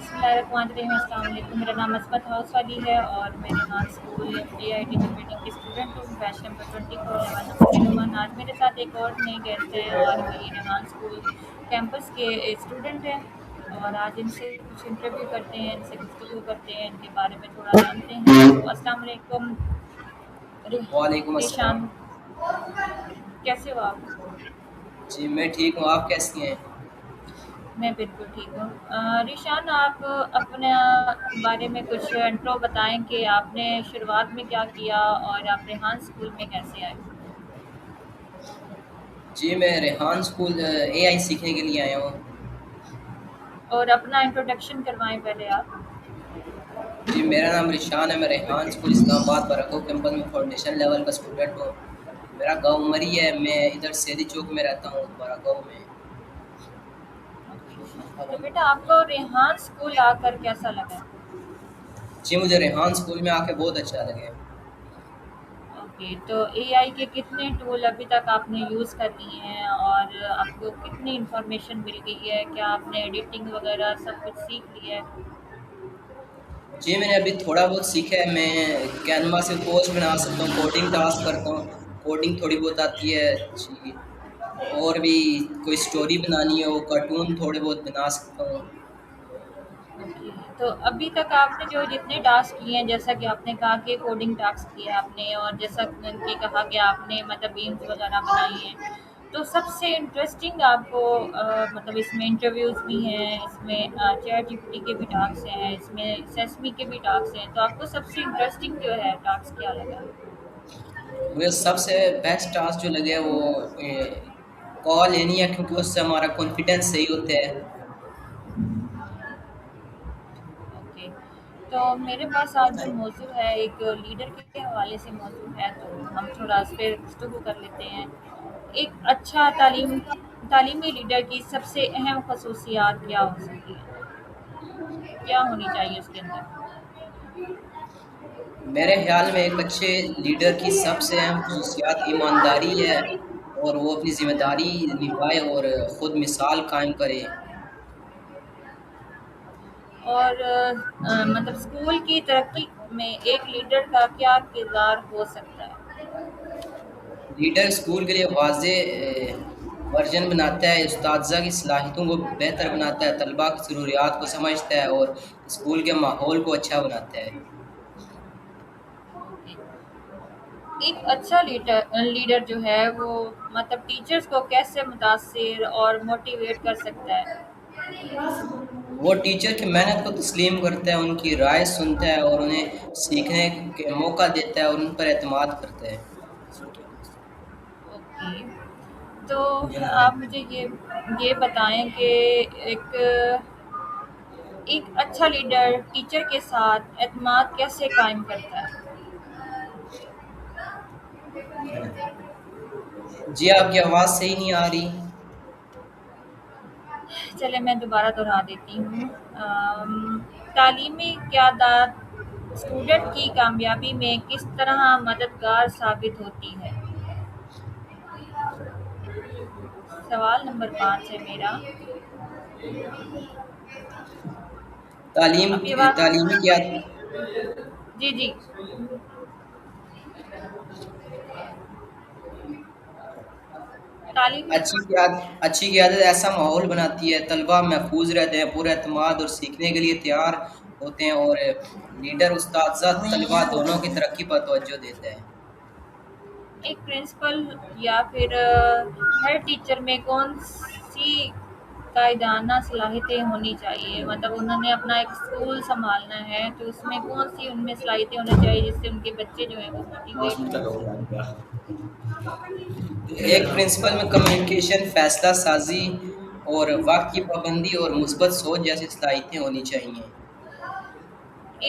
बिस्मिल्लाहिर्रहमानिर्रहीम। अस्सलाम वालेकुम। मेरा नाम असमत हाउस वाली है और मैं रेहान स्कूल AIT जनरेटिंग की स्टूडेंट हूँ, बैच नंबर 2411 आज मेरे साथ एक और नई गेस्ट हैं और वही रेहान स्कूल कैंपस के स्टूडेंट हैं और आज इनसे कुछ इंटरव्यू करते हैं, इनसे गुफ्तगू करते हैं, इनके बारे में थोड़ा जानते हैं। तो अस्सलाम वालेकुम वालेकुम अस्सलाम। रिशान, कैसे हो आप? जी मैं ठीक हूँ, आप कैसी हैं? मैं बिल्कुल ठीक हूँ। रिशान, आप अपने बारे में कुछ इंट्रो बताएं कि आपने शुरुआत में क्या किया और आप रेहान स्कूल में कैसे आए? जी मैं रेहान स्कूल एआई सीखने के लिए आया हूँ। और अपना इंट्रोडक्शन करवाएं पहले आप। जी मेरा नाम रिशान है, मैं रेहान स्कूल इस्लामाबाद बरको कैंपस में फाउंडेशन लेवल का स्टूडेंट हूँ। मेरा गांव उमरी है, मैं इधर सेरी चौक में रहता हूँ बरको में। ओके, तो बेटा आपको रेहान स्कूल आकर कैसा लगा? जी मुझे रेहान स्कूल में आके बहुत अच्छा लगे। ओके, तो AI के कितने टूल अभी तक आपने यूज़ कर लिए हैं और आपको कितनी इन्फॉर्मेशन मिल गई है? क्या आपने एडिटिंग वगैरह सब कुछ सीख लिया है? जी मैंने अभी थोड़ा बहुत सीखा है, मैं कैनवा से पोस्ट बना सकता हूँ, कोडिंग टास्क करता हूँ, कोडिंग थोड़ी बहुत आती है जी। और भी कोई स्टोरी बनानी हो, कार्टून थोड़े बहुत बना सकता हूँ। ओके, तो अभी तक आपने जो जितने टास्क किए हैं, जैसा कि आपने कहा कि कोडिंग टास्क किया आपने और जैसा कि कहा कि आपने मतलब बीम्स वगैरह बनाई हैं, तो सबसे इंटरेस्टिंग आपको मतलब इसमें इंटरव्यूज़ भी हैं, इसमें चैट जीपीटी के भी टास्क हैं, इसमें सेसमी के भी टास्क हैं, तो आपको सबसे इंटरेस्टिंग जो है टास्क क्या लगा? मुझे सबसे बेस्ट टास्क जो लगे वो कॉल लेनी है, क्योंकि उससे हमारा कॉन्फिडेंस सही होता है। ओके, तो मेरे पास आज जो मौजू है एक लीडर के हवाले से मौजू है, तो हम थोड़ा उस पर गुफ्तगू कर लेते हैं। एक अच्छा तालीमी लीडर की सबसे अहम खसूसियात क्या हो सकती है? क्या होनी चाहिए उसके अंदर? मेरे ख्याल में एक अच्छे लीडर की सबसे अहम खसूसियात ईमानदारी है, और वो अपनी जिम्मेदारी निभाए और खुद मिसाल कायम करे। और मतलब स्कूल की तरक्की में एक लीडर का क्या किरदार हो सकता है? लीडर स्कूल के लिए वाज़े वर्जन बनाता है, उस्ताज़ा की सलाहियतों को बेहतर बनाता है, तलबा की ज़रूरियात को समझता है और स्कूल के माहौल को अच्छा बनाता है। एक अच्छा लीडर लीडर जो है वो मतलब टीचर्स को कैसे मुतासिर और मोटिवेट कर सकता है? वो टीचर की मेहनत को तस्लीम करता है, उनकी राय सुनता है और उन्हें सीखने के मौका देता है और उन पर एतमाद करता है। ओके, तो आप मुझे ये बताएं कि एक एक अच्छा लीडर टीचर के साथ एतमाद कैसे कायम करता है? जी आपकी आवाज़ सही नहीं आ रही। चले मैं दोबारा दोहरा देती हूँ। तालीमी क़यादत स्टूडेंट की कामयाबी में किस तरह मददगार साबित होती है? सवाल नंबर 5 है मेरा। तालीम अब ये बात तालीमी क्या जी, जी। तालीमी अच्छी क़यादत ऐसा माहौल बनाती है, तलबा महफूज रहते हैं, पूरा एतमाद और सीखने के लिए तैयार होते हैं, और लीडर उस्ताद तलबा दोनों की तरक्की पर तवज्जो देता है। एक प्रिंसिपल या फिर हर टीचर में कौन-सी कायदाना सलाहियतें होनी चाहिए? मतलब उन्होंने अपना एक स्कूल सँभालना है, तो उसमें कौन-सी उनमें सलाहियतें होनी चाहिए जिससे उनके बच्चे जो हैं वो मोटिवेट हों? एक प्रिंसिपल में कम्युनिकेशन, फैसला साजी और वक्त की पाबंदी और मुस्बत सोच जैसी सलाहियतें होनी चाहिए।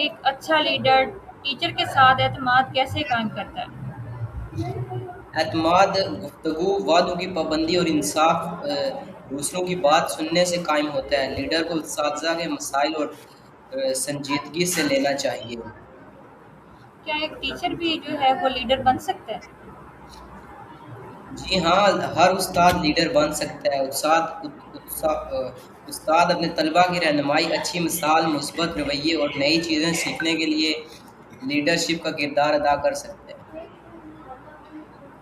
एक अच्छा लीडर टीचर के साथ एतमाद कैसे कायम करता है? एतमाद गुफ्तगू, वादों की पाबंदी और इंसाफ दूसरों की बात सुनने से कायम होता है। लीडर को असातिज़ा के मसाइल और संजीदगी से लेना चाहिए। क्या एक टीचर भी जो है वो लीडर बन सकता है? जी हाँ, हर उस्ताद लीडर बन सकता है। استاد اپنے طلباء کی رہنمائی، اچھی مثال، مثبت رویے اور نئی چیزیں سیکھنے کے لیے لیڈرشپ کا کردار ادا کر سکتے ہیں۔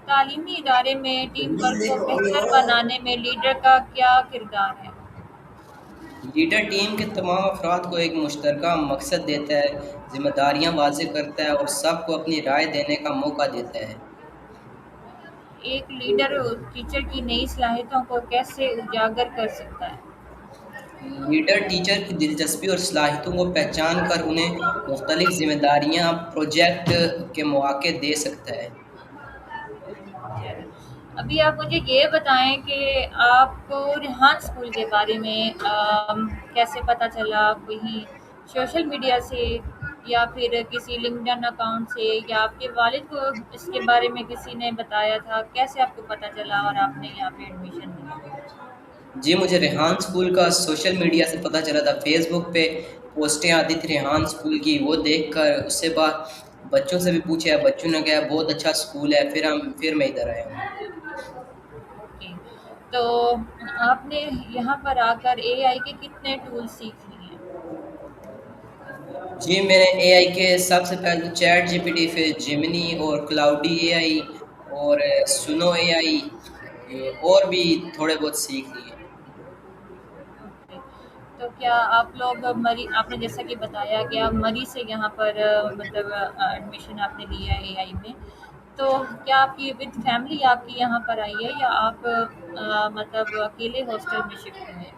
تعلیمی ادارے میں ٹیم ورک کو بہتر بنانے میں لیڈر کا کیا کردار ہے؟ لیڈر ٹیم کے تمام افراد کو ایک مشترکہ مقصد دیتا ہے، ذمہ داریاں واضح کرتا ہے اور سب کو اپنی رائے دینے کا موقع دیتا ہے۔ ایک لیڈر ٹیچر کی نئی صلاحیتوں کو کیسے اجاگر کر سکتا ہے؟ لیڈر ٹیچر کی دلچسپی اور صلاحیتوں کو پہچان کر انہیں مختلف ذمہ داریاں، پروجیکٹ کے مواقع دے سکتا ہے۔ ابھی آپ مجھے یہ بتائیں کہ آپ کو ریحان اسکول کے بارے میں کیسے پتہ چلا؟ کہیں سوشل میڈیا سے یا پھر کسی لنکڈن اکاؤنٹ سے، یا آپ کے والد کو اس کے بارے میں کسی نے بتایا تھا؟ کیسے آپ کو پتہ چلا اور آپ نے یہاں پہ ایڈمیشن لیا؟ جی مجھے ریحان اسکول کا سوشل میڈیا سے پتہ چلا تھا، فیس بک پہ پوسٹیں آتی تھی ریحان اسکول کی، وہ دیکھ کر اس سے بعد بچوں سے بھی پوچھا ہے، بچوں نے کہا بہت اچھا اسکول ہے، پھر میں ادھر آیا ہوں۔ اوکے، تو آپ نے یہاں پر آ کر اے آئی کے کتنے ٹول سیکھ لیے ہیں؟ جی میں نے اے آئی کے سب سے پہلے چیٹ جی پی ٹی، پھر جیمنی اور کلاؤڈی اے آئی اور سنو اے آئی اور بھی تھوڑے بہت سیکھ لیے۔ اوکے، تو کیا آپ لوگ مری، آپ نے جیسا کہ بتایا کہ آپ مری سے یہاں پر مطلب ایڈمیشن آپ نے لیا ہے اے آئی میں، تو کیا آپ کی ود فیملی آپ کی یہاں پر آئی ہے یا آپ مطلب اکیلے ہاسٹل میں شفٹ ہوئے ہیں؟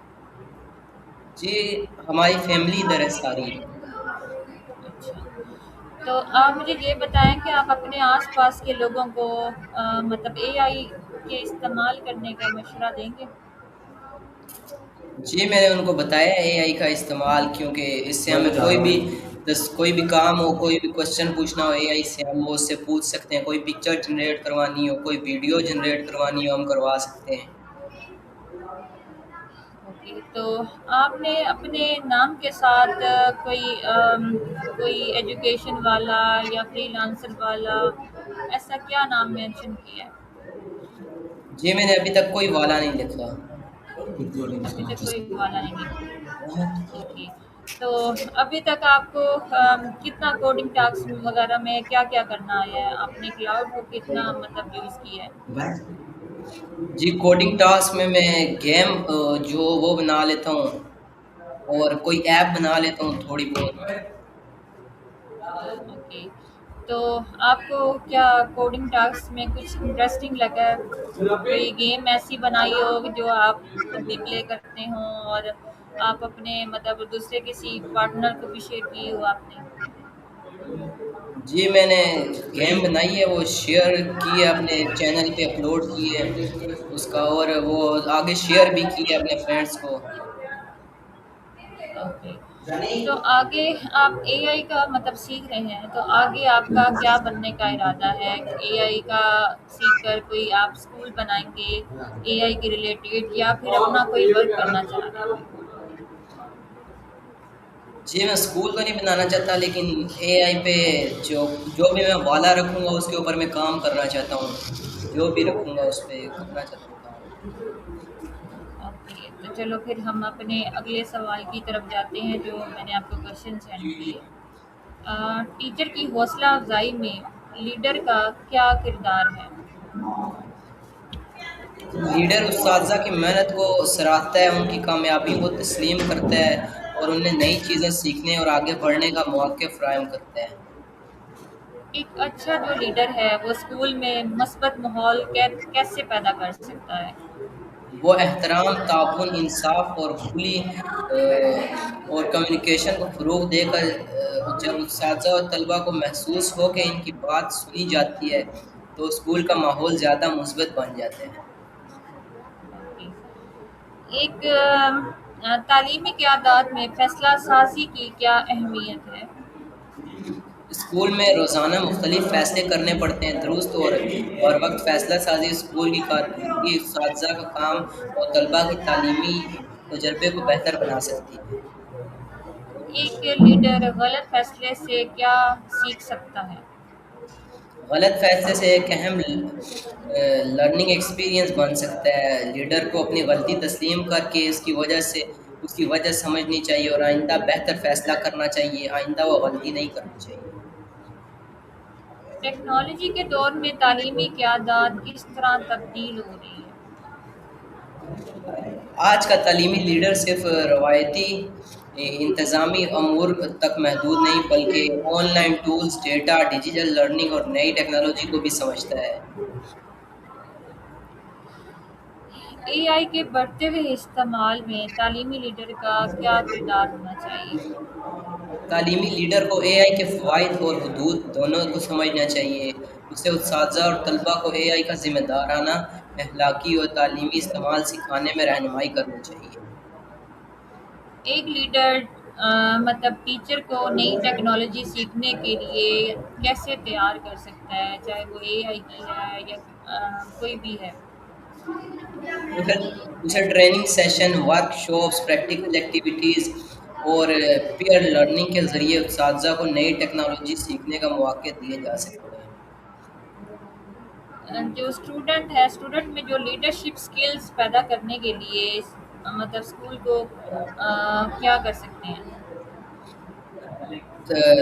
جی ہماری فیملی ادھر ہے ساری۔ اچھا، تو آپ مجھے یہ بتائیں کہ آپ اپنے آس پاس کے لوگوں کو مطلب اے آئی کے استعمال کرنے کا مشورہ دیں گے؟ جی میں نے ان کو بتایا اے آئی کا استعمال، کیونکہ اس سے ہمیں کوئی بھی کام ہو، کوئی بھی کوشچن پوچھنا ہو، اے آئی سے ہم وہ اس سے پوچھ سکتے ہیں، کوئی پکچر جنریٹ کروانی ہو، کوئی ویڈیو جنریٹ کروانی ہو، ہم کروا سکتے ہیں۔ اوکے، تو آپ نے اپنے نام کے ساتھ کوئی ایجوکیشن والا یا فری لانسر والا ایسا کیا نام مینشن کیا ہے؟ جی میں نے ابھی تک کوئی والا نہیں لکھا۔ ابھی تک کوئی والا نہیں ہے؟ اوکے، تو ابھی تک آپ کو کتنا کوڈنگ ٹاسک وغیرہ میں کیا کیا کرنا آیا ہے؟ آپ نے کلاؤڈ کو کتنا مطلب یوز کیا ہے؟ جی کوڈنگ ٹاسک میں گیم جو وہ بنا لیتا ہوں اور کوئی ایپ بنا لیتا ہوں تھوڑی بہت۔ اوکے، تو آپ کو کیا کوڈنگ ٹاسک میں کچھ انٹرسٹنگ لگا ہے؟ کوئی گیم ایسی بنائی ہو جو آپ خود بھی پلے کرتے ہوں اور آپ اپنے مطلب دوسرے کسی پارٹنر کو بھی شیئر کی ہو آپ نے؟ جی میں نے گیم بنائی ہے، وہ شیئر کی ہے اپنے چینل پہ، اپلوڈ کی ہے اس کا، اور وہ آگے شیئر بھی کی ہے اپنے فرینڈس کو۔ اوکے، تو آگے آپ اے آئی کا مطلب سیکھ رہے ہیں، تو آگے آپ کا کیا بننے کا ارادہ ہے؟ اے آئی کا سیکھ کر کوئی آپ اسکول بنائیں گے اے آئی کے ریلیٹڈ، یا پھر اپنا کوئی ورک کرنا چاہ رہے ہیں؟ جی میں اسکول تو نہیں بنانا چاہتا، لیکن اے آئی پہ جو بھی میں والا رکھوں گا اس کے اوپر میں کام کرنا چاہتا ہوں، جو بھی رکھوں گا اس پہ کرنا چاہتا ہوں کام۔ اوکے، تو چلو پھر ہم اپنے اگلے سوال کی طرف جاتے ہیں جو میں نے آپ کو کوشچن سینڈ کیے۔ ٹیچر کی حوصلہ افزائی میں لیڈر کا کیا کردار ہے؟ لیڈر اساتذہ کی محنت کو سراہتا ہے، ان کی کامیابی کو تسلیم کرتا ہے اور انہیں نئی چیزیں سیکھنے اور آگے بڑھنے کا مواقع فراہم کرتا ہے۔ ایک اچھا جو لیڈر ہے وہ اسکول میں مثبت ماحول کیسے پیدا کر سکتا ہے؟ وہ احترام، تعاون، انصاف اور اور کمیونیکیشن کو فروغ دے کر جب اساتذہ اور طلباء کو محسوس ہو کہ ان کی بات سنی جاتی ہے تو اسکول کا ماحول زیادہ مثبت بن جاتا ہے۔ اوکے، ایک تعلیمی قیادات میں فیصلہ سازی کی کیا اہمیت ہے؟ اسکول میں روزانہ مختلف فیصلے کرنے پڑتے ہیں، درست اور وقت فیصلہ سازی اسکول کی کارکردگی، اساتذہ کا کام اور طلباء کی تعلیمی تجربے کو بہتر بنا سکتی ہے۔ ایک لیڈر غلط فیصلے سے کیا سیکھ سکتا ہے؟ غلط فیصلے سے ایک اہم لرننگ ایکسپیرینس بن سکتا ہے. لیڈر کو اپنی غلطی تسلیم کر کے اس کی وجہ سمجھنی چاہیے اور آئندہ بہتر فیصلہ کرنا چاہیے. آئندہ وہ غلطی نہیں کرنی چاہیے. ٹیکنالوجی کے دور میں تعلیمی قیادات کس طرح تبدیل ہو رہی ہے؟ آج کا تعلیمی لیڈر صرف روایتی انتظامی امور تک محدود نہیں بلکہ on line tools, data, digital learning اور نئی ٹیکنالوجی کو بھی سمجھتا ہے. اے آئی کے بڑھتے ہوئے استعمال میں تعلیمی لیڈر کا کیا کردار ہونا چاہیے؟ تعلیمی لیڈر کو اے آئی کے فوائد اور حدود دونوں کو سمجھنا چاہیے. اسے اساتذہ اور طلباء کو اے آئی کا ذمہ دارانہ، اخلاقی اور تعلیمی استعمال سکھانے میں رہنمائی کرنی چاہیے. ایک لیڈر مطلب ٹیچر کو نئی ٹیکنالوجی سیکھنے کے لیے کیسے تیار کر سکتا ہے، چاہے وہ اے آئی کی ہے یا کوئی بھی ہے؟ اسے اسے training session, work shops, practical activities اور پیئر لرننگ کے ذریعے اساتذہ کو نئی ٹیکنالوجی سیکھنے کا مواقع دیے جا سکتے ہیں. جو اسٹوڈنٹ میں جو لیڈرشپ سکلز پیدا کرنے کے لیے مطلب اسکول کو کیا کر سکتے ہیں؟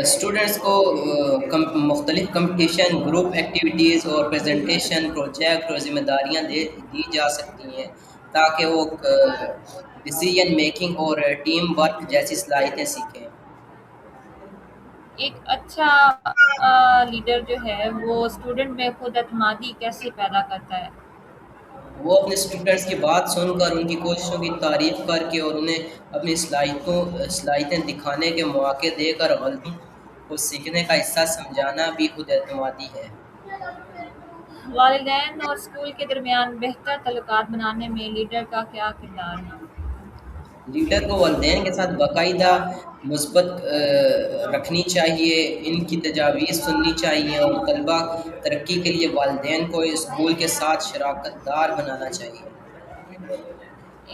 اسٹوڈنٹس کو مختلف کمپٹیشن، گروپ ایکٹیویٹیز اور پریزنٹیشن، پروجیکٹ اور ذمہ داریاں دی جا سکتی ہیں تاکہ وہ ڈیسیژن میکنگ اور ٹیم ورک جیسی صلاحیتیں سیکھیں. ایک اچھا لیڈر جو ہے وہ اسٹوڈنٹ میں خود اعتمادی کیسے پیدا کرتا ہے؟ وہ اپنے اسٹوڈنٹس کی بات سن کر، ان کی کوششوں کی تعریف کر کے اور انہیں اپنی صلاحیتیں دکھانے کے مواقع دے کر غلطوں کو سیکھنے کا حصہ سمجھانا بھی خود اعتمادی ہے. والدین اور اسکول کے درمیان بہتر تعلقات بنانے میں لیڈر کا کیا کردار ہے؟ لیڈر کو والدین کے ساتھ باقاعدہ مثبت رکھنی چاہیے، ان کی تجاویز سننی چاہیے اور طلباء ترقی کے لیے والدین کو اسکول کے ساتھ شراکت دار بنانا چاہیے.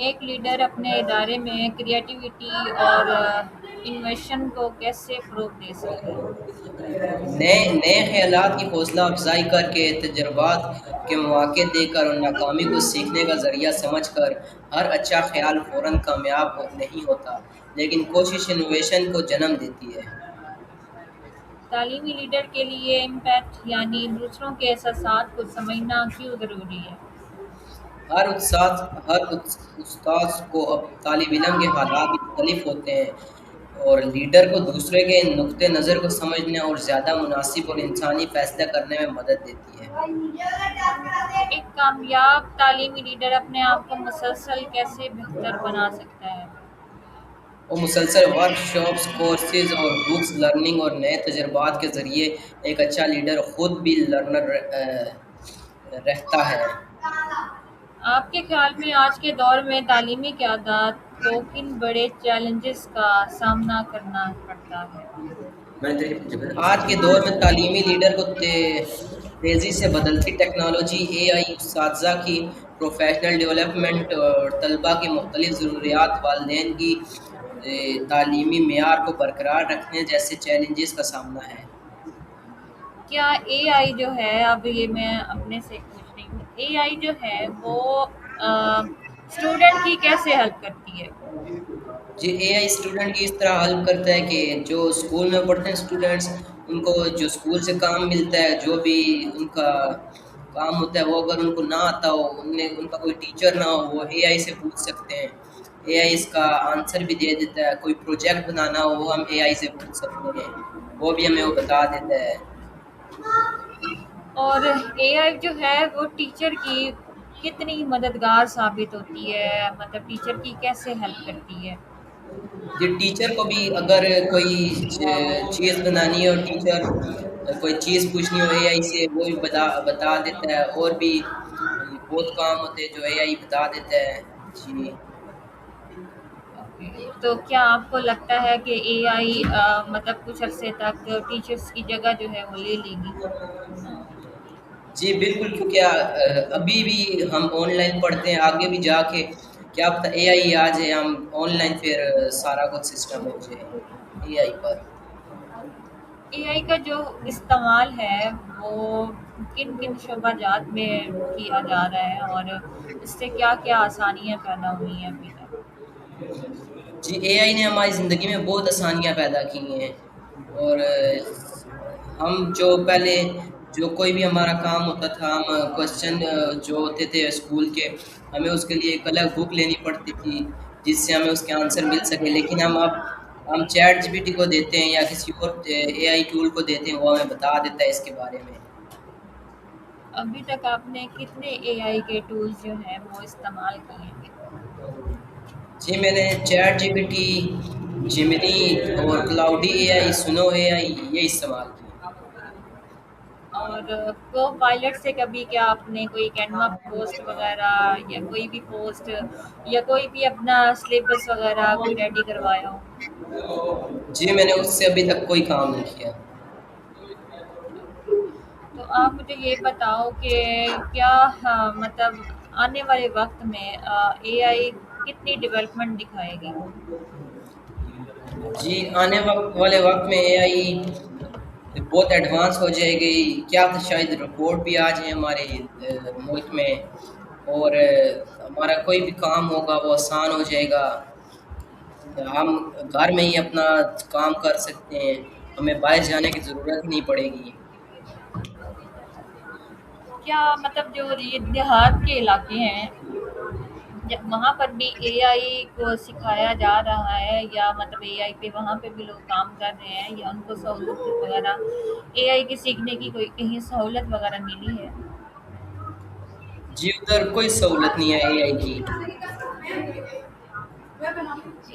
ایک لیڈر اپنے ادارے میں کریٹیوٹی اور انویشن کو کیسے فروغ دے سکتا ہے؟ نئے خیالات کی حوصلہ افزائی کر کے، تجربات کے مواقع دے کر اور ناکامی کو سیکھنے کا ذریعہ سمجھ کر. ہر اچھا خیال فوراً کامیاب نہیں ہوتا، لیکن کوشش انوویشن کو جنم دیتی ہے. تعلیمی لیڈر کے لیے امپیکٹ یعنی دوسروں کے احساسات کو سمجھنا کیوں ضروری ہے؟ ہر استاذ کو طالب علم کے حالات مختلف ہوتے ہیں اور لیڈر کو دوسرے کے نقطہ نظر کو سمجھنے اور زیادہ مناسب اور انسانی فیصلہ کرنے میں مدد دیتی ہے. ایک کامیاب تعلیمی لیڈر اپنے آپ کو مسلسل کیسے بہتر بنا سکتا ہے؟ وہ مسلسل ورک شاپس، کورسز اور بکس لرننگ اور نئے تجربات کے ذریعے ایک اچھا لیڈر خود بھی لرنر رہتا ہے. آپ کے خیال میں آج کے دور میں تعلیمی قیادات کو کن بڑے چیلنجز کا سامنا کرنا پڑتا ہے؟ آج کے دور میں تعلیمی لیڈر کو تیزی سے بدلتی ٹیکنالوجی، اے آئی، اساتذہ کی پروفیشنل ڈیولپمنٹ اور طلباء کی مختلف ضروریات، والدین کی تعلیمی معیار کو برقرار رکھنے جیسے چیلنجز کا سامنا ہے. کیا اے آئی جو ہے، اب یہ میں اپنے سے پوچھ رہی ہوں، اے آئی جو ہے وہ اسٹوڈنٹ کی کیسے ہیلپ کرتی ہے؟ جی، اے آئی اسٹوڈنٹ کی اس طرح ہیلپ کرتا ہے کہ جو اسکول میں پڑھتے ہیں اسٹوڈنٹس، ان کو جو اسکول سے کام ملتا ہے، جو بھی ان کا کام ہوتا ہے، وہ اگر ان کو نہ آتا ہو، ان کا کوئی ٹیچر نہ ہو، وہ اے آئی سے پوچھ سکتے ہیں. اے آئی اس کا آنسر بھی دے دیتا ہے. کوئی پروجیکٹ بنانا ہو وہ ہم اے آئی سے پوچھ سکتے ہیں، وہ بھی ہمیں وہ بتا دیتا ہے. اور اے آئی جو ہے وہ ٹیچر کی کتنی مددگار ثابت ہوتی ہے، مطلب ٹیچر کی کیسے ہیلپ کرتی ہے؟ جی، ٹیچر کو بھی اگر کوئی چیز بنانی ہے اور ٹیچر کوئی چیز پوچھنی ہو اے آئی سے، وہ بھی بتا دیتا ہے. اور بھی بہت کام ہوتے ہیں جو اے آئی بتا دیتا ہے. جی. تو کیا آپ کو لگتا ہے کہ اے آئی مطلب کچھ عرصے تک ٹیچرس کی جگہ جو ہے وہ لے لے گی؟ جی بالکل، کیونکہ ابھی بھی ہم آن لائن پڑھتے ہیں، آگے بھی جا کے کیا پتہ اے آئی آ جائے، ہم آن لائن پھر سارا کچھ سسٹم ہو جائے اے آئی پر. एआई का जो इस्तेमाल है वो किन-किन शोबा जात में किया जा रहा है और इससे क्या-क्या आसानियाँ पैदा हुई हैं अभी तक? जी, एआई ने हमारी ज़िंदगी में बहुत आसानियाँ पैदा की हैं। और हम जो पहले जो कोई भी हमारा काम होता था, हम क्वेश्चन जो होते थे स्कूल के, हमें उसके लिए एक अलग बुक लेनी पड़ती थी, जिससे हमें उसके आंसर मिल सके। लेकिन हम चैट जीपीटी को देते हैं या किसी और एआई टूल को देते हैं, वो हमें बता देता है इसके बारे में। अभी तक आपने कितने एआई के टूल्स जो हैं वो इस्तेमाल किए हैं? जी, मैंने चैट जीपीटी, जेमिनी और क्लाउडी एआई, सुनो एआई ये इस्तेमाल किए। और को-पायलट से कभी क्या आपने कोई कैनवा पोस्ट वगैरह या कोई भी पोस्ट या कोई भी अपना सिलेबस वगैरह कोई रेडी करवाया हो? जी, मैंने उससे अभी तक कोई काम नहीं किया। तो आप मुझे ये बताओ कि क्या मतलब आने वाले वक्त में एआई कितनी डेवलपमेंट दिखाएगी? जी, आने वाले वक्त में एआई बहुत एडवांस हो जाएगी। क्या तो शायद रोबोट भी आ जाए हमारे मुल्क में। और हमारा कोई भी काम होगा वो आसान हो जाएगा। हम घर में ही अपना काम कर सकते हैं, हमें बाहर जाने की ज़रूरत ही नहीं पड़ेगी। क्या मतलब जो ये देहात के इलाके हैं वहाँ पर भी एआई को सिखाया जा रहा है या मतलब एआई पे वहाँ पे भी लोग काम कर रहे हैं या उनको सहूलत वगैरह एआई की सीखने की कोई कहीं सहूलत वगैरह मिली है? जी, उधर कोई सहूलत नहीं है एआई की।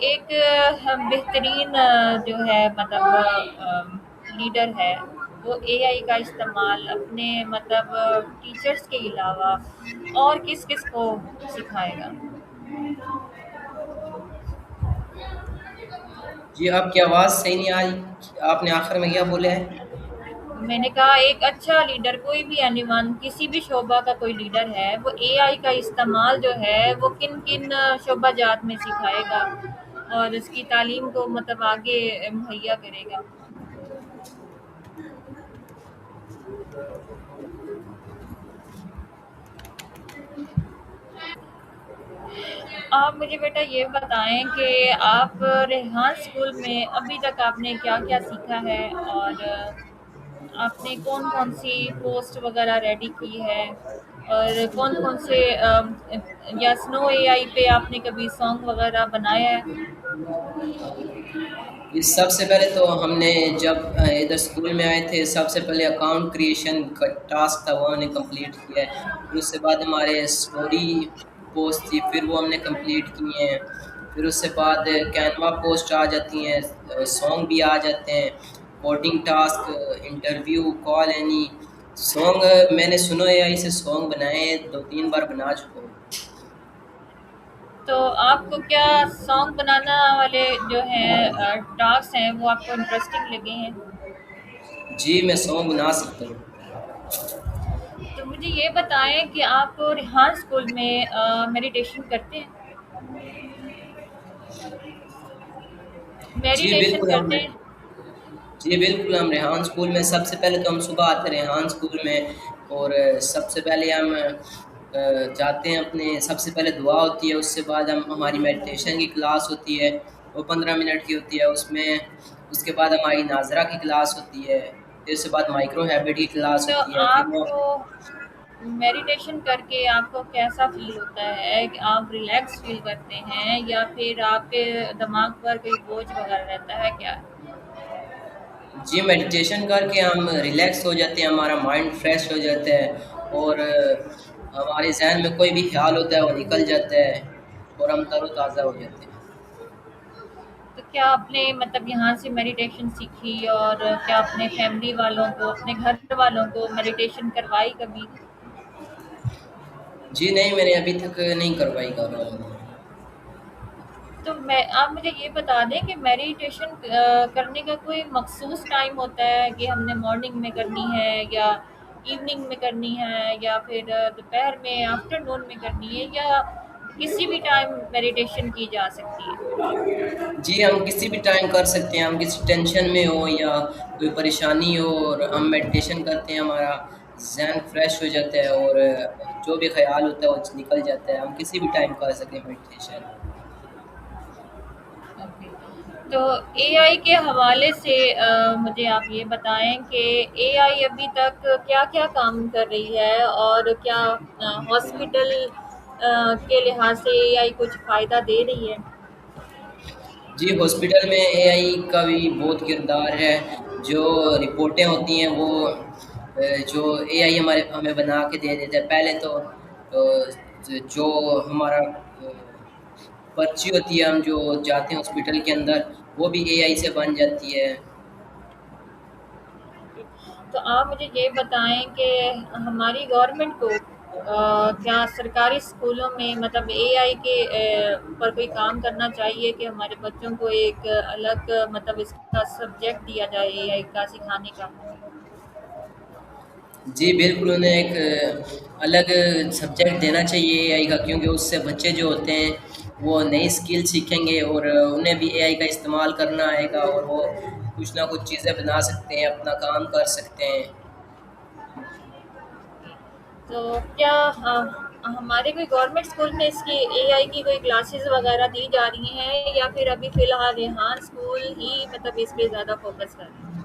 एक बेहतरीन जो है मतलब लीडर है वो एआई का इस्तेमाल अपने मतलब टीचर्स के अलावा और किस-किस को सिखाएगा? जी, आपकी आवाज़ सही नहीं आ रही, आपने आखिर में क्या बोला है? मैंने कहा एक अच्छा लीडर कोई भी एनीवन किसी भी शोबा का कोई लीडर है वो एआई का इस्तेमाल जो है वो किन-किन शोबा जात में सिखाएगा और इसकी तालीम को मतलब आगे मुहैया करेगा? आप मुझे बेटा ये बताएँ कि आप रेहान स्कूल में अभी तक आपने क्या-क्या सीखा है और आपने कौन-कौन सी पोस्ट वगैरह रेडी की है और कौन-कौन से या स्नो एआई पे आपने कभी सॉन्ग वगैरह बनाया है? ये सबसे पहले तो हमने जब इधर स्कूल में आए थे, सबसे पहले अकाउंट क्रिएशन का टास्क था, वो हमने कंप्लीट किया है। फिर उसके बाद हमारे स्टोरी पोस्ट थी, फिर वो हमने कंप्लीट किए हैं। फिर उससे बाद कैनवा पोस्ट आ जाती हैं, सॉन्ग भी आ जाते हैं, coding task, interview, call any. Song मैंने सुनो एआई से सॉन्ग बनाए हैं, 2-3 बार बना चुका हूँ। तो आपको क्या सॉन्ग बनाना वाले जो हैं टास्क हैं वो आपको इंटरेस्टिंग लगे हैं? जी, मैं सॉन्ग बना सकता हूँ। तो मुझे ये बताएँ कि आप रेहान स्कूल में मेडिटेशन करते हैं? जी, मेडिटेशन बिल्कुल हम करते हैं? जी, बिल्कुल, हम रेहान स्कूल में सबसे पहले तो हम सुबह आते हैं रेहान स्कूल में। और सबसे पहले हम जाते हैं, अपने सबसे पहले दुआ होती है, उससे बाद हम हमारी मेडिटेशन की क्लास होती है, वो 15 मिनट की होती है। उसमें उसके बाद हमारी नाज़रा की क्लास होती है, फिर उसके बाद माइक्रो हैबिट की क्लास तो होती है, फिर वो आपको मेडिटेशन करके आपको कैसा फ़ील होता है कि आप रिलैक्स फ़ील करते हैं या फिर आपके दिमाग पर कोई बोझ वगैरह रहता है क्या? जी, मेडिटेशन करके हम रिलैक्स हो जाते हैं, हमारा माइंड फ्रेश हो जाता है। और हमारे ज़हन में कोई भी ख़्याल होता है वो निकल जाता है और हम तरोताज़ा हो जाते हैं। तो क्या आपने मतलब यहाँ से मेडिटेशन सीखी और क्या अपने फैमिली वालों को, अपने घर वालों को मेडिटेशन करवाई कभी? जी नहीं, मैंने अभी तक नहीं करवाई घरवालों ने। तो मैं आप मुझे ये बता दें कि मेडिटेशन करने का कोई मख़सूस टाइम होता है कि हमने मॉर्निंग में करनी है या इवनिंग में करनी है या फिर दोपहर में, आफ्टरनून में करनी है या किसी भी टाइम मेडिटेशन की जा सकती है। जी, हम किसी भी टाइम कर सकते हैं, हम किसी टेंशन में हो या कोई परेशानी हो और हम मेडिटेशन करते हैं, हमारा ज़हन फ्रेश हो जाता है और जो भी ख़्याल होता है वो निकल जाता है। हम किसी भी टाइम कर सकते हैं मेडिटेशन। ओके। तो एआई के हवाले से मुझे आप ये बताएँ कि एआई अभी तक क्या-क्या काम कर रही है और क्या हॉस्पिटल के लिहाज से एआई कुछ फ़ायदा दे रही है? जी, हॉस्पिटल में एआई का भी बहुत किरदार है। जो रिपोर्टें होती हैं वो जो एआई हमें बना के दे देता है। पहले तो जो हमारा पर्ची होती है, हम जो जाते हैं हॉस्पिटल के अंदर, वो भी एआई से बन जाती है। तो आप मुझे ये बताएँ कि हमारी गवर्नमेंट को क्या सरकारी स्कूलों में मतलब एआई के पर कोई काम करना चाहिए कि हमारे बच्चों को एक अलग मतलब इसका सब्जेक्ट दिया जाए एआई का सिखाने का? जी, बिल्कुल, उन्हें एक अलग सब्जेक्ट देना चाहिए एआई का, क्योंकि उससे बच्चे जो होते हैं वो नई स्किल सीखेंगे और उन्हें भी एआई का इस्तेमाल करना आएगा और वो कुछ ना कुछ चीज़ें बना सकते हैं, अपना काम कर सकते हैं। तो क्या हमारे कोई गवर्नमेंट स्कूल में इसकी एआई की कोई क्लासेस वगैरह दी जा रही हैं या फिर अभी फ़िलहाल रेहान स्कूल ही मतलब इस पे ज़्यादा फ़ोकस कर रहे हैं?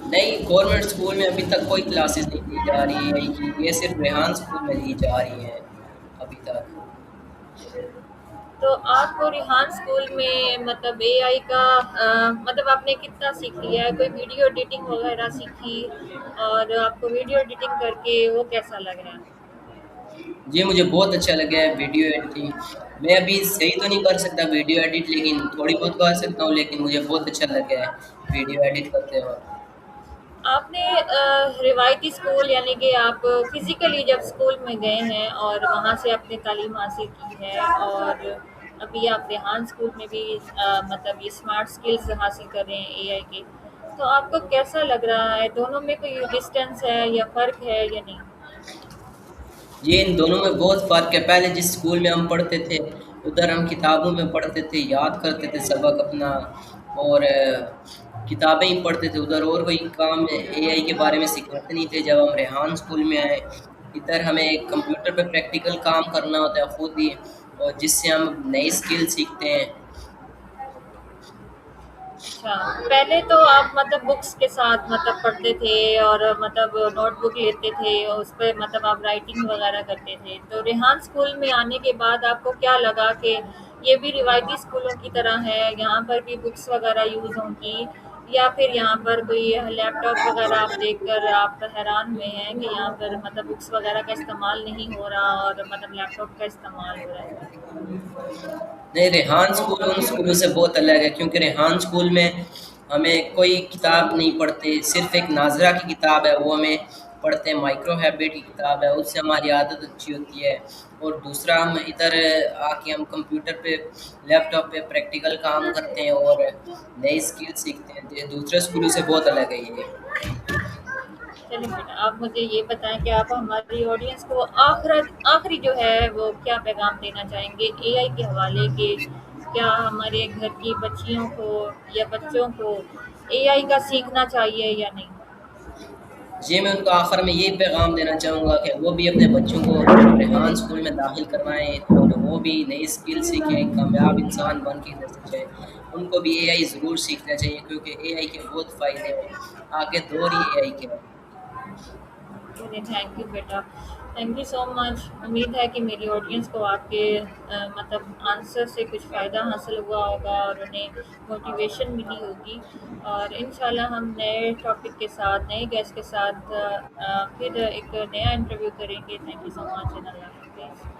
नहीं, गवर्नमेंट स्कूल में अभी तक कोई क्लासेस नहीं दी जा रही है एआई की, ये सिर्फ रेहान स्कूल में दी जा रही हैं अभी तक। तो आपको रिहान स्कूल में मतलब एआई का मतलब आपने कितना सीख लिया है? कोई वीडियो एडिटिंग वगैरह सीखी और आपको वीडियो एडिटिंग करके वो कैसा लग रहा है? जी, मुझे बहुत अच्छा लगा है वीडियो एडिटिंग। मैं अभी सही तो नहीं कर सकता वीडियो एडिट, लेकिन थोड़ी बहुत कर सकता हूँ, लेकिन मुझे बहुत अच्छा लगा है वीडियो एडिट करते वक़्त। आपने रिवायती स्कूल यानी कि आप फिज़िकली जब स्कूल में गए हैं और वहाँ से आपने तालीम हासिल की है और अभी आप रेहान स्कूल में भी मतलब ये स्मार्ट स्किल्स हासिल कर रहे हैं एआई के। तो आपको कैसा लग रहा है? दोनों में कोई डिस्टेंस है या फ़र्क है या नहीं? ये इन दोनों में बहुत फ़र्क है। पहले जिस स्कूल में हम पढ़ते थे, उधर हम किताबों में पढ़ते थे, याद करते थे सबक अपना और किताबें ही पढ़ते थे उधर, और कोई काम एआई के बारे में सिखाते नहीं थे। जब हम रेहान स्कूल में आए, इधर हमें कंप्यूटर पे प्रैक्टिकल काम करना होता है खुद ही, और जिससे हम नई स्किल सीखते हैं। अच्छा, पहले तो आप मतलब बुक्स के साथ मतलब पढ़ते थे और मतलब नोटबुक लेते थे, उस पे मतलब आप राइटिंग वगैरह करते थे। तो रेहान स्कूल में आने के बाद आपको क्या लगा कि ये भी रिवायती स्कूलों की तरह है, यहाँ पर भी बुक्स वगैरह यूज़ होंगी या फिर यहाँ पर कोई लैपटॉप वगैरह आप देखकर आप हैरान हुए हैं कि यहाँ पर मतलब बुक्स वगैरह का इस्तेमाल नहीं हो रहा और मतलब लैपटॉप का इस्तेमाल हो रहा है? नहीं, रेहान स्कूल उन स्कूलों से बहुत अलग है, क्योंकि रेहान स्कूल में हमें कोई किताब नहीं पढ़ते, सिर्फ एक नाजरा की किताब है वो हमें पढ़ते हैं, माइक्रो हैबिट की किताब है, उससे हमारी आदत अच्छी होती है। और दूसरा, हम इधर आके हम कंप्यूटर पे, लैपटॉप पे प्रैक्टिकल काम करते हैं और नई स्किल सीखते हैं। ये दूसरे स्कूलों से बहुत अलग है ये। चलिए बेटा, आप मुझे ये बताएँ कि आप हमारी ऑडियंस को आखिरी जो है वो क्या पैगाम देना चाहेंगे एआई के हवाले के? क्या हमारे घर की बच्चियों को या बच्चों को एआई का सीखना चाहिए या नहीं? जी, मैं उनको आखिर में यही पैगाम देना चाहूँगा कि वो भी अपने बच्चों को रेहान स्कूल में दाखिल करवाएँ और वो भी नई स्किल सीखें, कामयाब इंसान बन के इधर से जाएँ। उनको भी एआई ज़रूर सीखना चाहिए, क्योंकि एआई के बहुत फ़ायदे हैं। आगे दौर ही एआई के है। चलिए, थैंक यू बेटा। Thank you so much. उम्मीद है कि मेरी ऑडियंस को आपके मतलब आंसर से कुछ फ़ायदा हासिल हुआ होगा और उन्हें मोटिवेशन मिली होगी और इंशाल्लाह हम नए टॉपिक के साथ, नए गेस्ट के साथ फिर एक नया इंटरव्यू करेंगे। Thank you so much and अल्लाह हाफ़िज़।